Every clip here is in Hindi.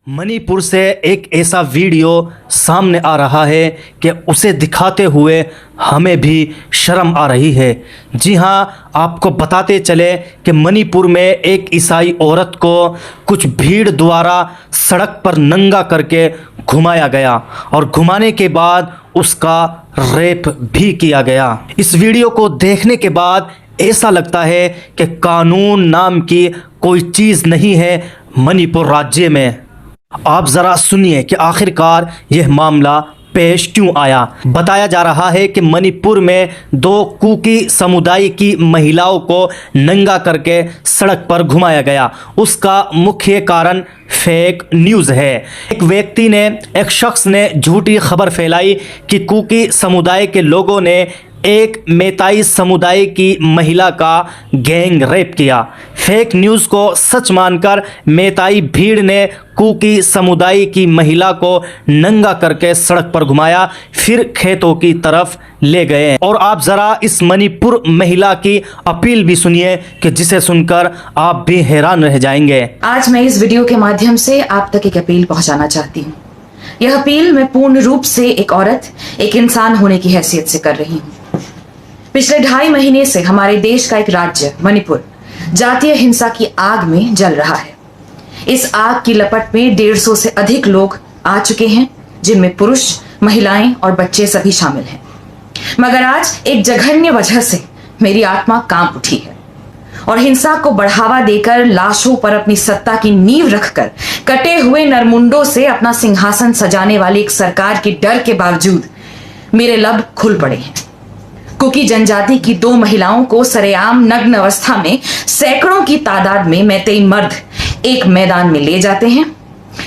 मणिपुर से एक ऐसा वीडियो सामने आ रहा है कि उसे दिखाते हुए हमें भी शर्म आ रही है। जी हाँ, आपको बताते चले कि मणिपुर में एक ईसाई औरत को कुछ भीड़ द्वारा सड़क पर नंगा करके घुमाया गया और घुमाने के बाद उसका रेप भी किया गया। इस वीडियो को देखने के बाद ऐसा लगता है कि कानून नाम की कोई चीज़ नहीं है मणिपुर राज्य में। आप ज़रा सुनिए कि आखिरकार यह मामला पेश क्यों आया। बताया जा रहा है कि मणिपुर में दो कुकी समुदाय की महिलाओं को नंगा करके सड़क पर घुमाया गया। उसका मुख्य कारण फेक न्यूज़ है। एक शख्स ने झूठी खबर फैलाई कि कुकी समुदाय के लोगों ने एक मेताई समुदाय की महिला का गैंग रेप किया। फेक न्यूज़ को सच मानकर मेताई भीड़ ने कुकी समुदाय की महिला को नंगा करके सड़क पर घुमाया, फिर खेतों की तरफ ले गए। और आप ज़रा इस मणिपुर महिला की अपील भी सुनिए कि जिसे सुनकर आप भी हैरान रह जाएंगे। आज मैं इस वीडियो के माध्यम से आप तक एक अपील पहुंचाना चाहती हूँ। यह अपील मैं पूर्ण रूप से एक औरत, एक इंसान होने की हैसियत से कर रही हूँ। पिछले 2.5 महीने से हमारे देश का एक राज्य मणिपुर जातीय हिंसा की आग में जल रहा है। इस आग की लपट में 150 से अधिक लोग आ चुके हैं, जिनमें पुरुष, महिलाएं और बच्चे सभी शामिल हैं। मगर आज एक जघन्य वजह से मेरी आत्मा कांप उठी है और हिंसा को बढ़ावा देकर लाशों पर अपनी सत्ता की नींव रखकर कटे हुए नरमुंडों से अपना सिंहासन सजाने वाली एक सरकार के डर के बावजूद मेरे लब खुल पड़े हैं। कुकी जनजाति की 2 महिलाओं को सरेआम नग्न अवस्था में सैकड़ों की तादाद में मैतेई मर्द एक मैदान में ले जाते हैं,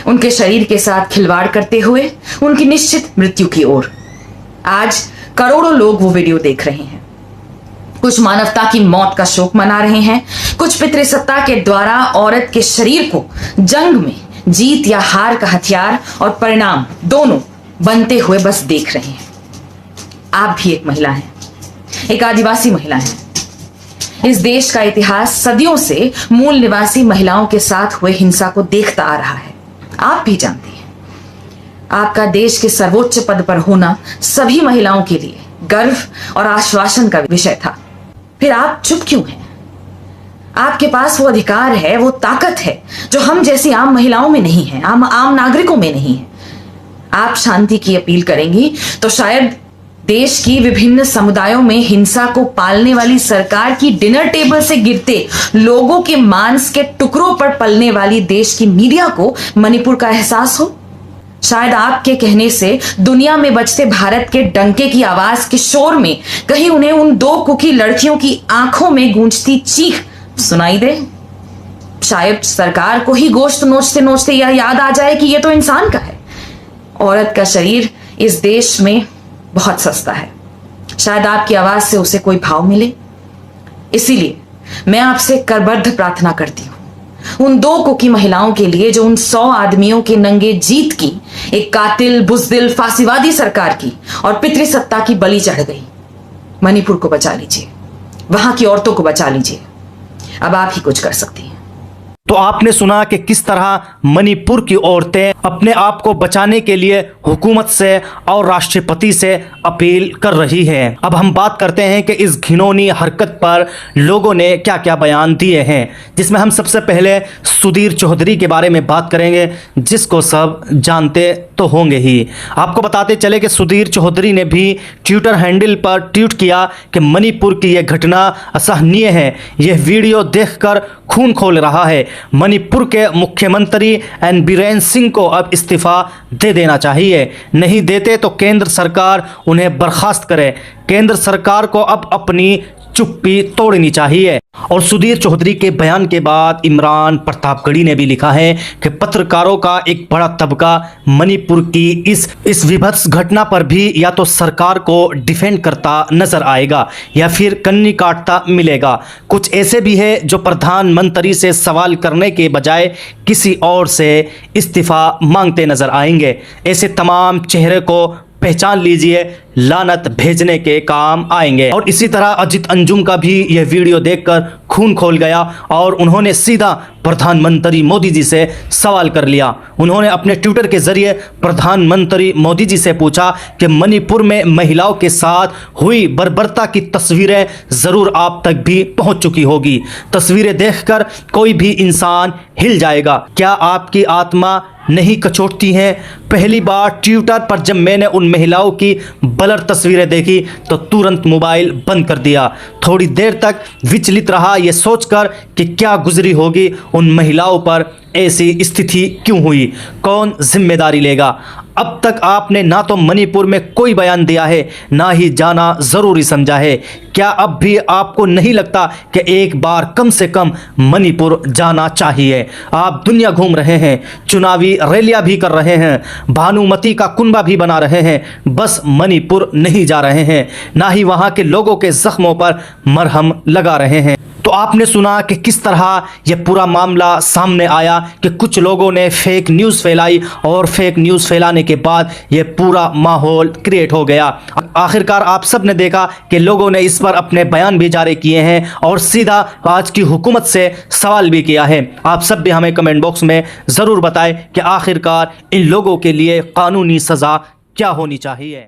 उनके शरीर के साथ खिलवाड़ करते हुए उनकी निश्चित मृत्यु की ओर। आज करोड़ों लोग वो वीडियो देख रहे हैं। कुछ मानवता की मौत का शोक मना रहे हैं, कुछ पितृसत्ता के द्वारा औरत के शरीर को जंग में जीत या हार का हथियार और परिणाम दोनों बनते हुए बस देख रहे हैं। आप भी एक महिला हैं, एक आदिवासी महिला है। इस देश का इतिहास सदियों से मूल निवासी महिलाओं के साथ हुए हिंसा को देखता आ रहा है। आप भी जानती हैं, आपका देश के सर्वोच्च पद पर होना सभी महिलाओं के लिए गर्व और आश्वासन का विषय था। फिर आप चुप क्यों हैं? आपके पास वो अधिकार है, वो ताकत है जो हम जैसी आम महिलाओं में नहीं है, आम नागरिकों में नहीं है। आप शांति की अपील करेंगी तो शायद देश की विभिन्न समुदायों में हिंसा को पालने वाली सरकार की डिनर टेबल से गिरते लोगों के मांस के टुकड़ों पर पलने वाली देश की मीडिया को मणिपुर का एहसास हो। शायद आपके कहने से दुनिया में बजते भारत के डंके की आवाज के शोर में कहीं उन्हें उन 2 कुकी लड़कियों की आंखों में गूंजती चीख सुनाई दे। शायद सरकार को ही गोश्त नोचते नोचते यह याद आ जाए कि यह तो इंसान का है। औरत का शरीर इस देश में बहुत सस्ता है। शायद आपकी आवाज से उसे कोई भाव मिले। इसीलिए मैं आपसे करबद्ध प्रार्थना करती हूं उन 2 कुकी महिलाओं के लिए जो उन 100 आदमियों के नंगे जीत की एक कातिल, बुज़दिल, फांसीवादी सरकार की और पितृसत्ता की बलि चढ़ गई। मणिपुर को बचा लीजिए, वहां की औरतों को बचा लीजिए। अब आप ही कुछ कर सकती हैं। तो आपने सुना कि किस तरह मणिपुर की औरतें अपने आप को बचाने के लिए हुकूमत से और राष्ट्रपति से अपील कर रही हैं। अब हम बात करते हैं कि इस घिनौनी हरकत पर लोगों ने क्या क्या बयान दिए हैं, जिसमें हम सबसे पहले सुधीर चौधरी के बारे में बात करेंगे, जिसको सब जानते तो होंगे ही। आपको बताते चले कि सुधीर चौधरी ने भी ट्विटर हैंडल पर ट्वीट किया कि मणिपुर की यह घटना असहनीय है। यह वीडियो देखकर खून खौल रहा है। मणिपुर के मुख्यमंत्री एन बीरेन सिंह को अब इस्तीफा दे देना चाहिए। नहीं देते तो केंद्र सरकार उन्हें बर्खास्त करे। केंद्र सरकार को अब अपनी चुप्पी तोड़नी चाहिए। और सुधीर चौधरी के बयान के बाद इमरान प्रतापगढ़ी ने भी लिखा है कि पत्रकारों का एक बड़ा तबका मणिपुर की इस विभत्स घटना पर भी या तो सरकार को डिफेंड करता नजर आएगा या फिर कन्नी काटता मिलेगा। कुछ ऐसे भी है जो प्रधानमंत्री से सवाल करने के बजाय किसी और से इस्तीफा मांगते नजर आएंगे। ऐसे तमाम चेहरे को पहचान लीजिए, लानत भेजने के काम आएंगे। और इसी तरह अजित अंजुम का भी यह वीडियो देखकर खून खोल गया और उन्होंने सीधा प्रधानमंत्री मोदी जी से सवाल कर लिया। उन्होंने अपने ट्विटर के जरिए प्रधानमंत्री मोदी जी से पूछा कि मणिपुर में महिलाओं के साथ हुई बर्बरता की तस्वीरें ज़रूर आप तक भी पहुंच चुकी होगी। तस्वीरें देखकर कोई भी इंसान हिल जाएगा। क्या आपकी आत्मा नहीं कचोटती हैं? पहली बार ट्विटर पर जब मैंने उन महिलाओं की ब्लर तस्वीरें देखी तो तुरंत मोबाइल बंद कर दिया। थोड़ी देर तक विचलित रहा ये सोचकर कि क्या गुजरी होगी उन महिलाओं पर, ऐसी स्थिति क्यों हुई, कौन जिम्मेदारी लेगा। अब तक आपने ना तो मणिपुर में कोई बयान दिया है, ना ही जाना ज़रूरी समझा है। क्या अब भी आपको नहीं लगता कि एक बार कम से कम मणिपुर जाना चाहिए? आप दुनिया घूम रहे हैं, चुनावी रैलियां भी कर रहे हैं, भानुमति का कुनबा भी बना रहे हैं, बस मणिपुर नहीं जा रहे हैं, ना ही वहाँ के लोगों के जख्मों पर मरहम लगा रहे हैं। तो आपने सुना कि किस तरह यह पूरा मामला सामने आया कि कुछ लोगों ने फेक न्यूज़ फैलाई और फेक न्यूज़ फैलाने के बाद यह पूरा माहौल क्रिएट हो गया। आखिरकार आप सब ने देखा कि लोगों ने इस पर अपने बयान भी जारी किए हैं और सीधा आज की हुकूमत से सवाल भी किया है। आप सब भी हमें कमेंट बॉक्स में ज़रूर बताएं कि आखिरकार इन लोगों के लिए कानूनी सज़ा क्या होनी चाहिए।